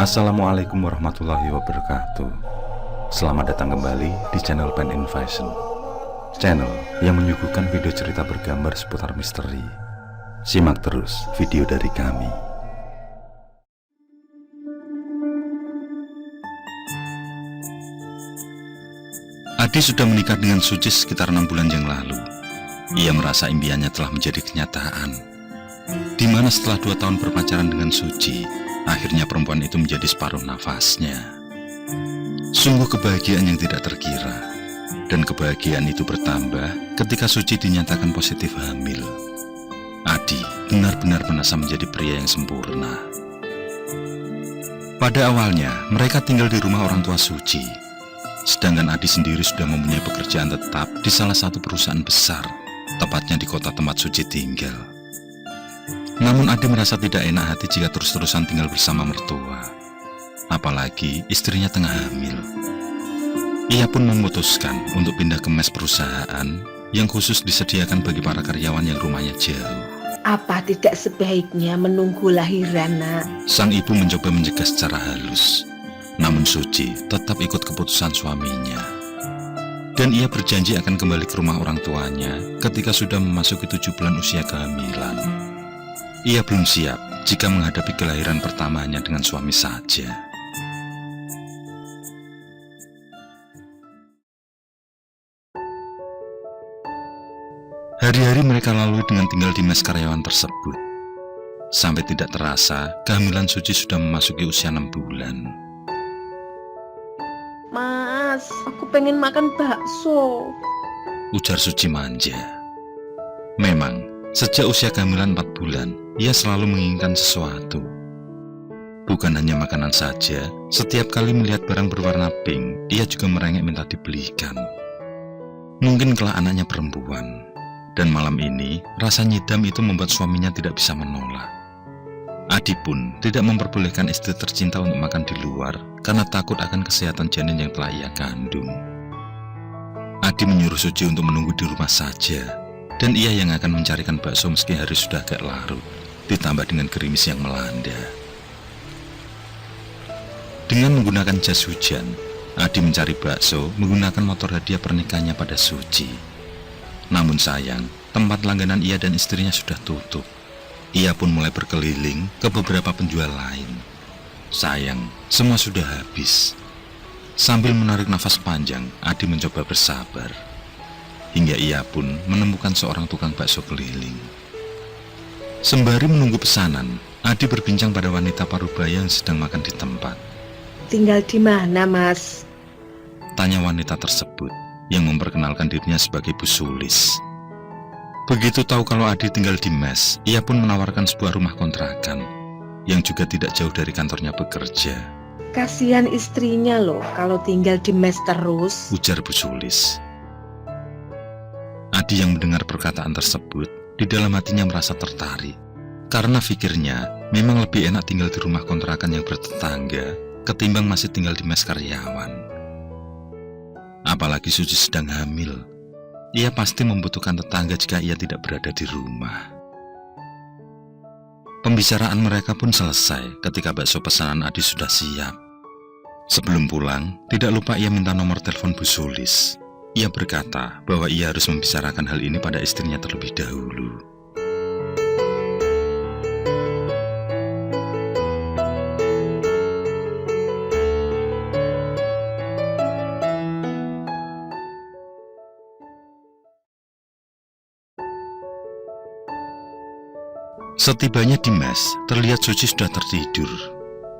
Assalamualaikum warahmatullahi wabarakatuh. Selamat datang kembali di channel Pen Invasion, channel yang menyuguhkan video cerita bergambar seputar misteri. Simak terus video dari kami. Adi sudah menikah dengan Suci sekitar 6 bulan yang lalu. Ia merasa impiannya telah menjadi kenyataan, di mana setelah 2 tahun berpacaran dengan Suci, akhirnya perempuan itu menjadi separuh nafasnya. Sungguh kebahagiaan yang tidak terkira. Dan kebahagiaan itu bertambah ketika Suci dinyatakan positif hamil. Adi benar-benar merasa menjadi pria yang sempurna. Pada awalnya, mereka tinggal di rumah orang tua Suci. Sedangkan Adi sendiri sudah mempunyai pekerjaan tetap di salah satu perusahaan besar, tepatnya di kota tempat Suci tinggal. Namun Adi merasa tidak enak hati jika terus-terusan tinggal bersama mertua. Apalagi istrinya tengah hamil. Ia pun memutuskan untuk pindah ke mes perusahaan yang khusus disediakan bagi para karyawan yang rumahnya jauh. Apa tidak sebaiknya menunggu lahiran, Nak? Sang ibu mencoba mencegah secara halus. Namun Suci tetap ikut keputusan suaminya. Dan ia berjanji akan kembali ke rumah orang tuanya ketika sudah memasuki 7 bulan usia kehamilan. Ia belum siap jika menghadapi kelahiran pertamanya dengan suami saja. Hari-hari mereka lalui dengan tinggal di mes karyawan tersebut. Sampai tidak terasa, kehamilan Suci sudah memasuki usia 6 bulan. Mas, aku pengen makan bakso, ujar Suci manja. Memang, sejak usia kehamilan 4 bulan, ia selalu menginginkan sesuatu. Bukan hanya makanan saja, setiap kali melihat barang berwarna pink, ia juga merengek minta dibelikan. Mungkin kelak anaknya perempuan, dan malam ini rasa nyidam itu membuat suaminya tidak bisa menolak. Adi pun tidak memperbolehkan istri tercinta untuk makan di luar karena takut akan kesehatan janin yang telah ia kandung. Adi menyuruh Suci untuk menunggu di rumah saja, dan ia yang akan mencarikan bakso meski hari sudah agak larut, ditambah dengan gerimis yang melanda. Dengan menggunakan jas hujan, Adi mencari bakso menggunakan motor hadiah pernikahannya pada Suci. Namun sayang, tempat langganan ia dan istrinya sudah tutup. Ia pun mulai berkeliling ke beberapa penjual lain. Sayang, semua sudah habis. Sambil menarik nafas panjang, Adi mencoba bersabar. Hingga ia pun menemukan seorang tukang bakso keliling. Sembari menunggu pesanan, Adi berbincang pada wanita parubaya yang sedang makan di tempat. tinggal di mana, Mas? Tanya wanita tersebut yang memperkenalkan dirinya sebagai Bu Sulis. Begitu tahu kalau Adi tinggal di mes, ia pun menawarkan sebuah rumah kontrakan yang juga tidak jauh dari kantornya bekerja. Kasihan istrinya loh kalau tinggal di mes terus, ujar Bu Sulis. Adi yang mendengar perkataan tersebut, di dalam hatinya merasa tertarik. Karena pikirnya, memang lebih enak tinggal di rumah kontrakan yang bertetangga, ketimbang masih tinggal di mes karyawan. Apalagi Suci sedang hamil. Ia pasti membutuhkan tetangga jika ia tidak berada di rumah. Pembicaraan mereka pun selesai ketika bakso pesanan Adi sudah siap. Sebelum pulang, tidak lupa ia minta nomor telepon Bu Sulis. Ia berkata bahwa ia harus membicarakan hal ini pada istrinya terlebih dahulu. Setibanya di mes, terlihat Suci sudah tertidur.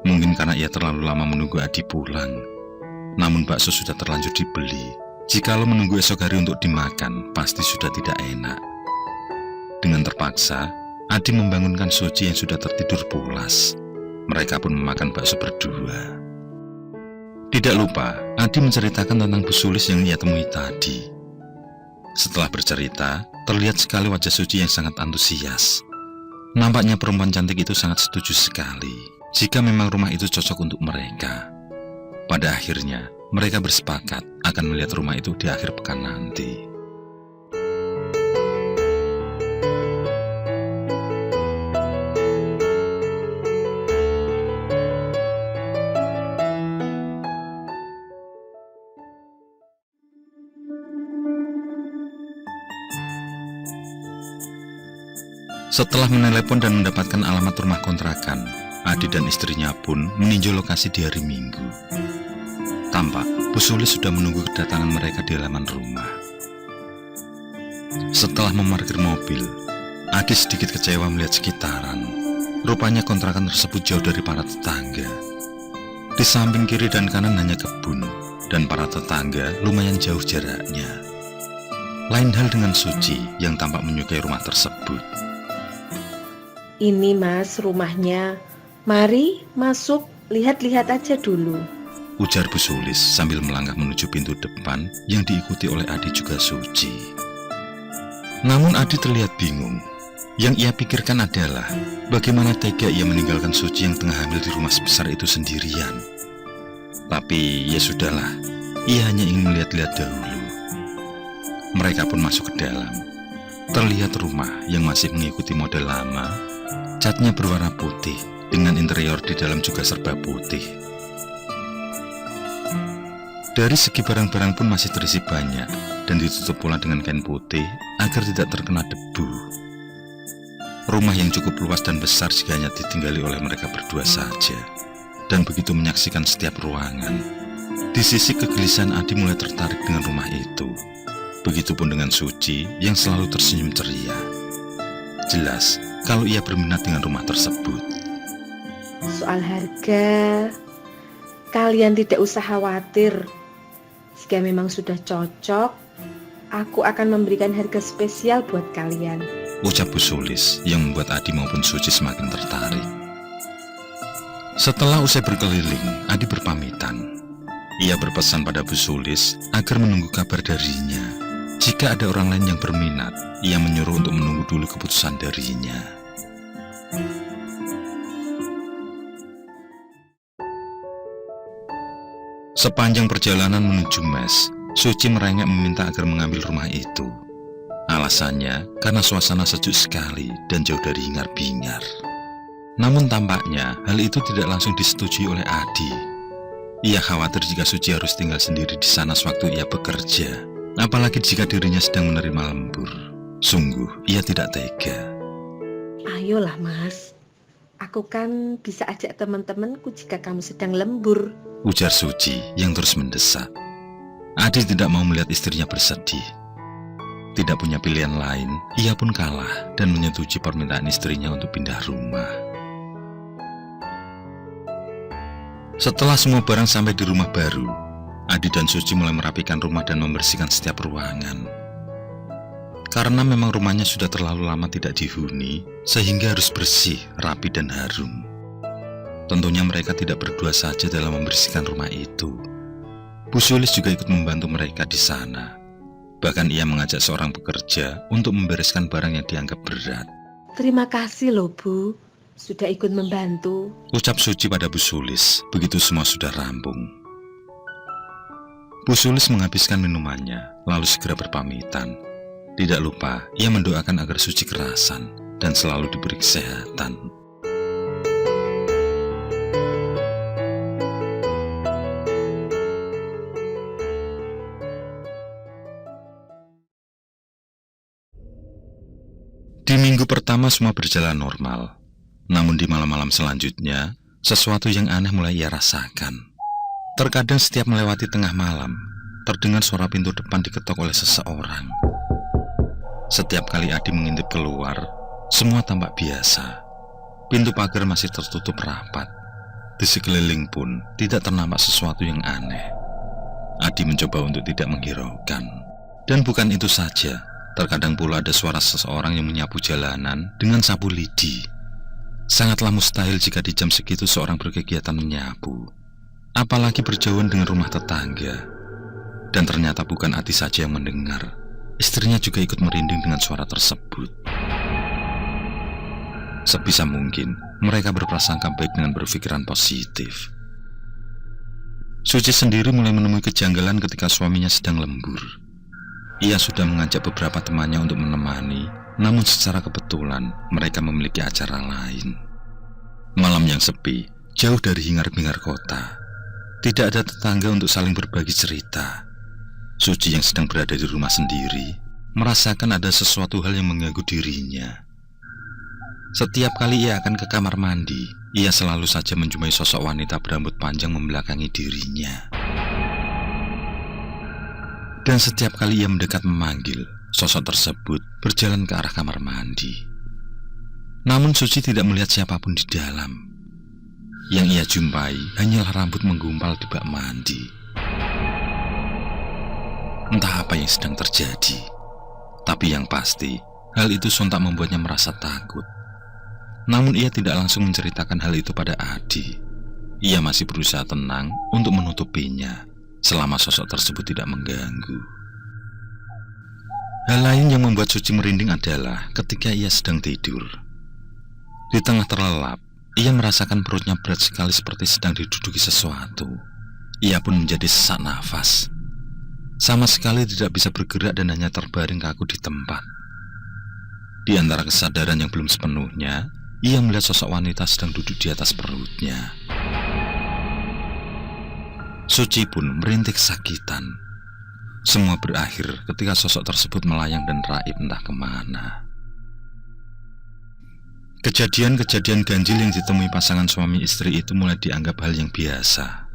Mungkin karena ia terlalu lama menunggu Adi pulang. Namun bakso sudah terlanjur dibeli. Jikalau menunggu esok hari untuk dimakan, pasti sudah tidak enak. Dengan terpaksa, Adi membangunkan Suci yang sudah tertidur pulas. Mereka pun memakan bakso berdua. Tidak lupa, Adi menceritakan tentang Bu Sulis yang ia temui tadi. Setelah bercerita, terlihat sekali wajah Suci yang sangat antusias. Nampaknya perempuan cantik itu sangat setuju sekali jika memang rumah itu cocok untuk mereka. Pada akhirnya, mereka bersepakat akan melihat rumah itu di akhir pekan nanti. Setelah menelepon dan mendapatkan alamat rumah kontrakan, Adi dan istrinya pun meninjau lokasi di hari Minggu. Tampak Bu Sulis sudah menunggu kedatangan mereka di halaman rumah. Setelah memarkir mobil, Adi sedikit kecewa melihat sekitaran. Rupanya kontrakan tersebut jauh dari para tetangga. Di samping kiri dan kanan hanya kebun, dan para tetangga lumayan jauh jaraknya. Lain hal dengan Suci yang tampak menyukai rumah tersebut. Ini Mas rumahnya, mari masuk, lihat-lihat aja dulu, ujar Bu Sulis sambil melangkah menuju pintu depan yang diikuti oleh Adi juga Suci. Namun Adi terlihat bingung. Yang ia pikirkan adalah bagaimana tega ia meninggalkan Suci yang tengah hamil di rumah sebesar itu sendirian. Tapi ya sudahlah, ia hanya ingin melihat-lihat dahulu. Mereka pun masuk ke dalam. Terlihat rumah yang masih mengikuti model lama. Catnya berwarna putih, dengan interior di dalam juga serba putih. Dari segi barang-barang pun masih terisi banyak, dan ditutup pula dengan kain putih, agar tidak terkena debu. Rumah yang cukup luas dan besar jika hanya ditinggali oleh mereka berdua saja, dan begitu menyaksikan setiap ruangan. Di sisi kegelisahan Adi mulai tertarik dengan rumah itu. Begitupun dengan Suci yang selalu tersenyum ceria. Jelas kalau ia berminat dengan rumah tersebut. Soal harga, kalian tidak usah khawatir. Jika memang sudah cocok, aku akan memberikan harga spesial buat kalian, ucap Bu Sulis yang membuat Adi maupun Suci semakin tertarik. Setelah usai berkeliling, Adi berpamitan. Ia berpesan pada Bu Sulis agar menunggu kabar darinya. Jika ada orang lain yang berminat, ia menyuruh untuk menunggu dulu keputusan darinya. Sepanjang perjalanan menuju mes, Suci merengek meminta agar mengambil rumah itu. Alasannya karena suasana sejuk sekali dan jauh dari hingar-bingar. Namun tampaknya hal itu tidak langsung disetujui oleh Adi. Ia khawatir jika Suci harus tinggal sendiri di sana sewaktu ia bekerja. Apalagi jika dirinya sedang menerima lembur. Sungguh, ia tidak tega. Ayolah Mas, aku kan bisa ajak teman-temanku jika kamu sedang lembur, ujar Suci yang terus mendesak. Adi tidak mau melihat istrinya bersedih. Tidak punya pilihan lain, ia pun kalah dan menyetujui permintaan istrinya untuk pindah rumah. Setelah semua barang sampai di rumah baru, Adi dan Suci mulai merapikan rumah dan membersihkan setiap ruangan. Karena memang rumahnya sudah terlalu lama tidak dihuni, sehingga harus bersih, rapi dan harum. Tentunya mereka tidak berdua saja dalam membersihkan rumah itu. Bu Sulis juga ikut membantu mereka di sana. Bahkan ia mengajak seorang pekerja untuk membereskan barang yang dianggap berat. Terima kasih loh Bu, sudah ikut membantu, ucap Suci pada Bu Sulis begitu semua sudah rampung. Bu Sulis menghabiskan minumannya, lalu segera berpamitan. Tidak lupa, ia mendoakan agar Suci kerasan dan selalu diberi kesehatan. Di minggu pertama semua berjalan normal. Namun di malam-malam selanjutnya, sesuatu yang aneh mulai ia rasakan. Terkadang setiap melewati tengah malam, terdengar suara pintu depan diketok oleh seseorang. Setiap kali Adi mengintip keluar, semua tampak biasa. Pintu pagar masih tertutup rapat. Di sekeliling pun tidak ternampak sesuatu yang aneh. Adi mencoba untuk tidak menghiraukan. Dan bukan itu saja, terkadang pula ada suara seseorang yang menyapu jalanan dengan sapu lidi. Sangatlah mustahil jika di jam segitu seorang berkegiatan menyapu. Apalagi berjauhan dengan rumah tetangga. Dan ternyata bukan Adi saja yang mendengar. Istrinya juga ikut merinding dengan suara tersebut. Sebisa mungkin, mereka berprasangka baik dengan berpikiran positif. Suci sendiri mulai menemui kejanggalan ketika suaminya sedang lembur. Ia sudah mengajak beberapa temannya untuk menemani, namun secara kebetulan mereka memiliki acara lain. Malam yang sepi, jauh dari hingar-bingar kota. Tidak ada tetangga untuk saling berbagi cerita. Suci yang sedang berada di rumah sendiri, merasakan ada sesuatu hal yang mengganggu dirinya. Setiap kali ia akan ke kamar mandi, ia selalu saja menjumpai sosok wanita berambut panjang membelakangi dirinya. Dan setiap kali ia mendekat memanggil, sosok tersebut berjalan ke arah kamar mandi. Namun Suci tidak melihat siapapun di dalam. Yang ia jumpai hanyalah rambut menggumpal di bak mandi. Entah apa yang sedang terjadi, tapi yang pasti, hal itu sontak membuatnya merasa takut. Namun ia tidak langsung menceritakan hal itu pada Adi. Ia masih berusaha tenang untuk menutupinya selama sosok tersebut tidak mengganggu. Hal lain yang membuat Suci merinding adalah ketika ia sedang tidur. Di tengah terlelap, ia merasakan perutnya berat sekali seperti sedang diduduki sesuatu. Ia pun menjadi sesak nafas. Sama sekali tidak bisa bergerak dan hanya terbaring kaku di tempat. Di antara kesadaran yang belum sepenuhnya, ia melihat sosok wanita sedang duduk di atas perutnya. Suci pun merintih kesakitan. Semua berakhir ketika sosok tersebut melayang dan raib entah kemana. Kejadian-kejadian ganjil yang ditemui pasangan suami istri itu mulai dianggap hal yang biasa.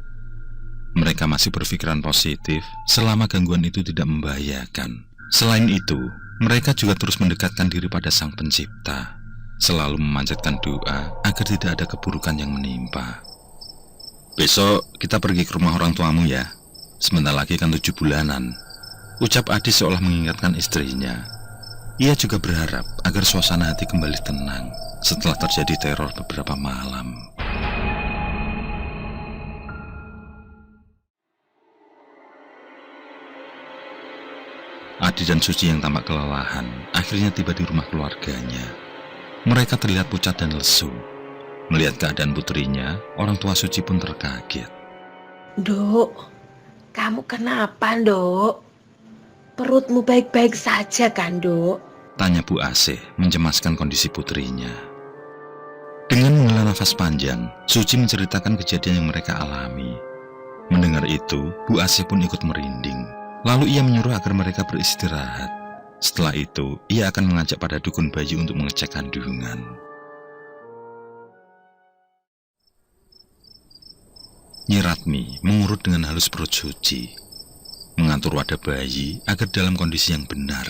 Mereka masih berpikiran positif selama gangguan itu tidak membahayakan. Selain itu, mereka juga terus mendekatkan diri pada Sang Pencipta, selalu memanjatkan doa agar tidak ada keburukan yang menimpa. Besok kita pergi ke rumah orang tuamu ya. Sebentar lagi kan 7 bulanan, ucap Adi seolah mengingatkan istrinya. Ia juga berharap agar suasana hati kembali tenang setelah terjadi teror beberapa malam. Adi dan Suci yang tampak kelelahan akhirnya tiba di rumah keluarganya. Mereka terlihat pucat dan lesu. Melihat keadaan putrinya, orang tua Suci pun terkaget. Dok, kamu kenapa, Dok? Perutmu baik-baik saja kan, Dok? Tanya Bu Asih mencemaskan kondisi putrinya. Dengan menghela nafas panjang, Suci menceritakan kejadian yang mereka alami. Mendengar itu, Bu Asih pun ikut merinding. Lalu ia menyuruh agar mereka beristirahat. Setelah itu, ia akan mengajak pada dukun bayi untuk mengecek kandungan. Nyi Ratmi mengurut dengan halus perut Suci, mengatur wadah bayi agar dalam kondisi yang benar.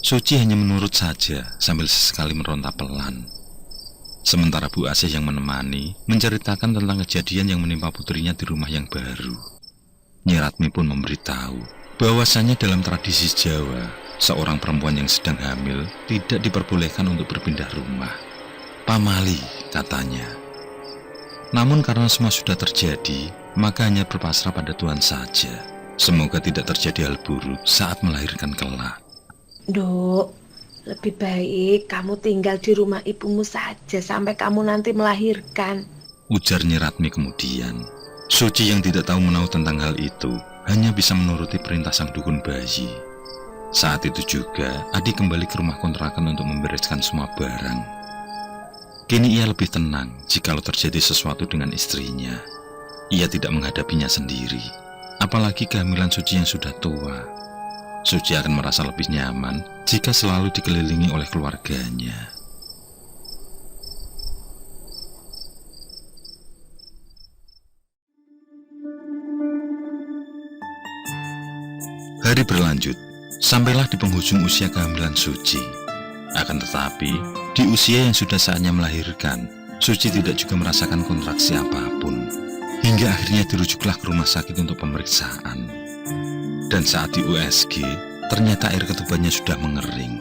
Suci hanya menurut saja sambil sesekali meronta pelan. Sementara Bu Asih yang menemani menceritakan tentang kejadian yang menimpa putrinya di rumah yang baru. Nyi Ratmi pun memberitahu bahwasanya dalam tradisi Jawa, seorang perempuan yang sedang hamil tidak diperbolehkan untuk berpindah rumah. Pamali, katanya. Namun karena semua sudah terjadi, maka hanya berpasrah pada Tuhan saja. Semoga tidak terjadi hal buruk saat melahirkan kelak. Dok, lebih baik kamu tinggal di rumah ibumu saja sampai kamu nanti melahirkan, ujar Nyi Ratmi kemudian. Suci yang tidak tahu menahu tentang hal itu hanya bisa menuruti perintah sang dukun bayi. Saat itu juga Adi kembali ke rumah kontrakan untuk membereskan semua barang. Kini ia lebih tenang jikalau terjadi sesuatu dengan istrinya. Ia tidak menghadapinya sendiri, apalagi kehamilan Suci yang sudah tua. Suci akan merasa lebih nyaman jika selalu dikelilingi oleh keluarganya. Hari berlanjut, sampailah di penghujung usia kehamilan Suci. Akan tetapi, di usia yang sudah saatnya melahirkan, Suci tidak juga merasakan kontraksi apapun. Hingga akhirnya dirujuklah ke rumah sakit untuk pemeriksaan. Dan saat di USG, ternyata air ketubannya sudah mengering.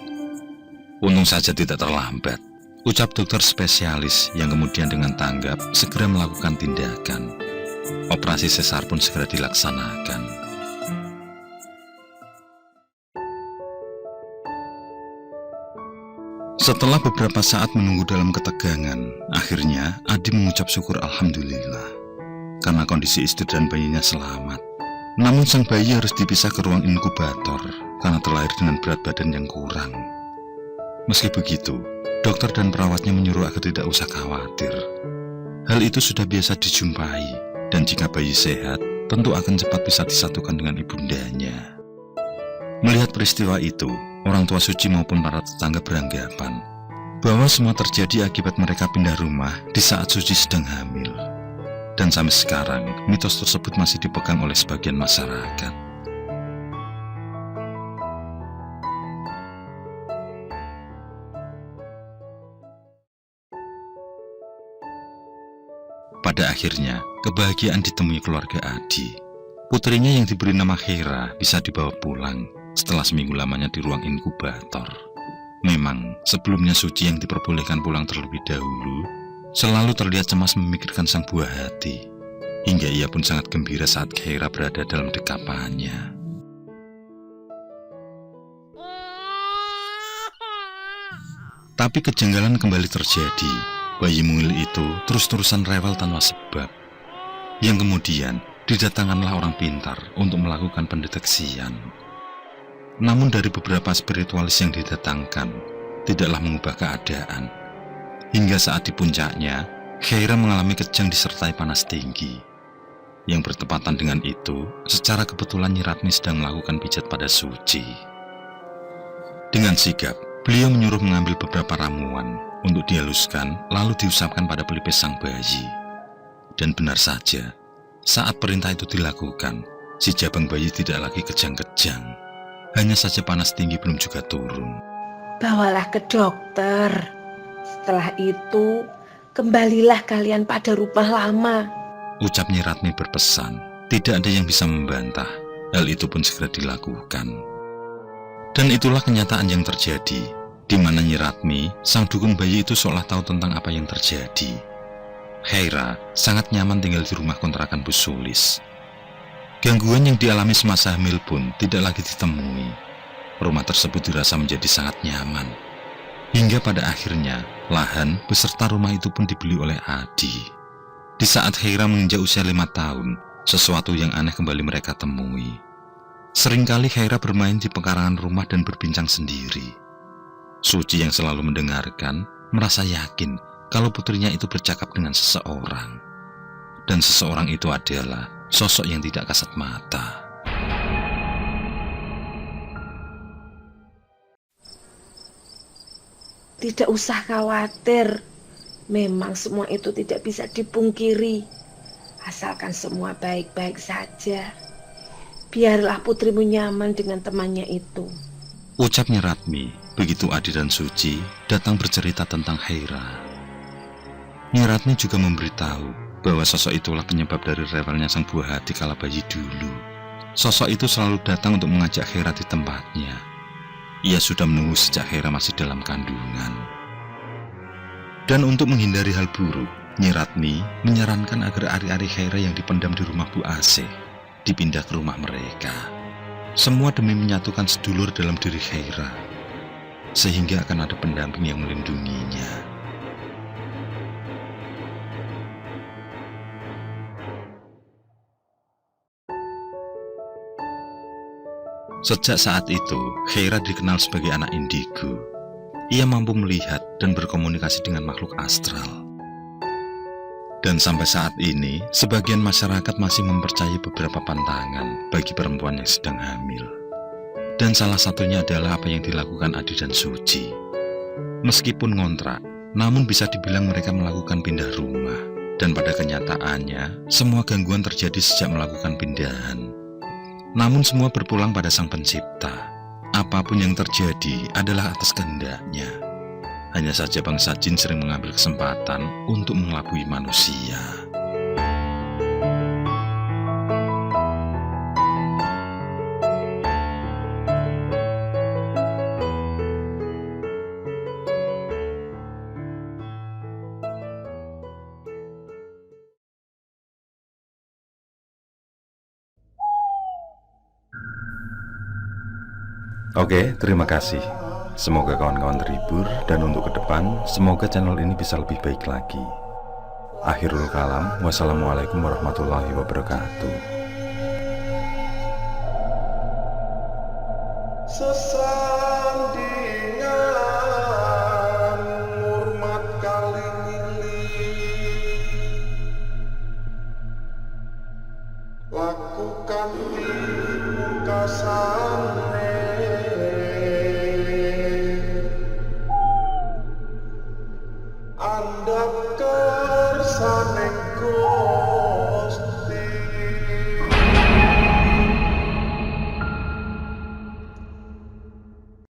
Untung saja tidak terlambat, ucap dokter spesialis yang kemudian dengan tanggap segera melakukan tindakan. Operasi sesar pun segera dilaksanakan. Setelah beberapa saat menunggu dalam ketegangan, akhirnya Adi mengucap syukur alhamdulillah. karena kondisi istri dan bayinya selamat. Namun sang bayi harus dipisah ke ruang inkubator karena terlahir dengan berat badan yang kurang. Meski begitu, dokter dan perawatnya menyuruh agar tidak usah khawatir. Hal itu sudah biasa dijumpai, dan jika bayi sehat, tentu akan cepat bisa disatukan dengan ibundanya. Melihat peristiwa itu, orang tua Suci maupun para tetangga beranggapan bahwa semua terjadi akibat mereka pindah rumah di saat Suci sedang hamil. Dan sampai sekarang, mitos tersebut masih dipegang oleh sebagian masyarakat. Pada akhirnya, kebahagiaan ditemui keluarga Adi. Putrinya yang diberi nama Hera bisa dibawa pulang setelah seminggu lamanya di ruang inkubator. Memang, sebelumnya Suci yang diperbolehkan pulang terlebih dahulu selalu terlihat cemas memikirkan sang buah hati, hingga ia pun sangat gembira saat Hera berada dalam dekapannya. Tapi kejanggalan kembali terjadi. Bayi mungil itu terus-terusan rewel tanpa sebab, yang kemudian didatangkanlah orang pintar untuk melakukan pendeteksian. Namun dari beberapa spiritualis yang didatangkan, tidaklah mengubah keadaan. Hingga saat di puncaknya, Hera mengalami kejang disertai panas tinggi. Yang bertepatan dengan itu, secara kebetulan Nyi Ratmi sedang melakukan pijat pada Suci. Dengan sigap, beliau menyuruh mengambil beberapa ramuan untuk dihaluskan, lalu diusapkan pada pelipis sang bayi. Dan benar saja, saat perintah itu dilakukan, si jabang bayi tidak lagi kejang-kejang. Hanya saja panas tinggi belum juga turun. Bawalah ke dokter. Setelah itu, kembalilah kalian pada rumah lama. Ucap Nyi Ratmi berpesan. Tidak ada yang bisa membantah. Hal itu pun segera dilakukan. Dan itulah kenyataan yang terjadi, di mana Nyi Ratmi, sang dukun bayi itu seolah tahu tentang apa yang terjadi. Hera sangat nyaman tinggal di rumah kontrakan Bu Sulis. Gangguan yang dialami semasa hamil pun tidak lagi ditemui. Rumah tersebut dirasa menjadi sangat nyaman. Hingga pada akhirnya, lahan beserta rumah itu pun dibeli oleh Adi. Di saat Hera menginjak usia 5 tahun, sesuatu yang aneh kembali mereka temui. Seringkali Hera bermain di pekarangan rumah dan berbincang sendiri. Suci yang selalu mendengarkan, merasa yakin kalau putrinya itu bercakap dengan seseorang. Dan seseorang itu adalah sosok yang tidak kasat mata. Tidak usah khawatir. Memang semua itu tidak bisa dipungkiri. Asalkan semua baik-baik saja. Biarlah putrimu nyaman dengan temannya itu. Ucap Nyi Ratmi, begitu Adi dan Suci datang bercerita tentang Hera. Nyi Ratmi juga memberitahu bahwa sosok itulah penyebab dari rewelnya sang buah hati kala bayi dulu. Sosok itu selalu datang untuk mengajak Hera di tempatnya. Ia sudah menunggu sejak Hera masih dalam kandungan. Dan untuk menghindari hal buruk, Nyi Ratmi menyarankan agar ari-ari Hera yang dipendam di rumah Bu Asih dipindah ke rumah mereka. Semua demi menyatukan sedulur dalam diri Hera, sehingga akan ada pendamping yang melindunginya. Sejak saat itu, Hera dikenal sebagai anak indigo. Ia mampu melihat dan berkomunikasi dengan makhluk astral. Dan sampai saat ini, sebagian masyarakat masih mempercayai beberapa pantangan bagi perempuan yang sedang hamil. Dan salah satunya adalah apa yang dilakukan Adi dan Suci. Meskipun ngontrak, namun bisa dibilang mereka melakukan pindah rumah. Dan pada kenyataannya, semua gangguan terjadi sejak melakukan pindahan. Namun semua berpulang pada Sang Pencipta. Apapun yang terjadi adalah atas kehendaknya. Hanya saja bangsa jin sering mengambil kesempatan untuk mengelabui manusia. Oke, terima kasih. Semoga kawan-kawan terhibur, dan untuk ke depan, semoga channel ini bisa lebih baik lagi. Akhirul kalam, wassalamualaikum warahmatullahi wabarakatuh. Sesat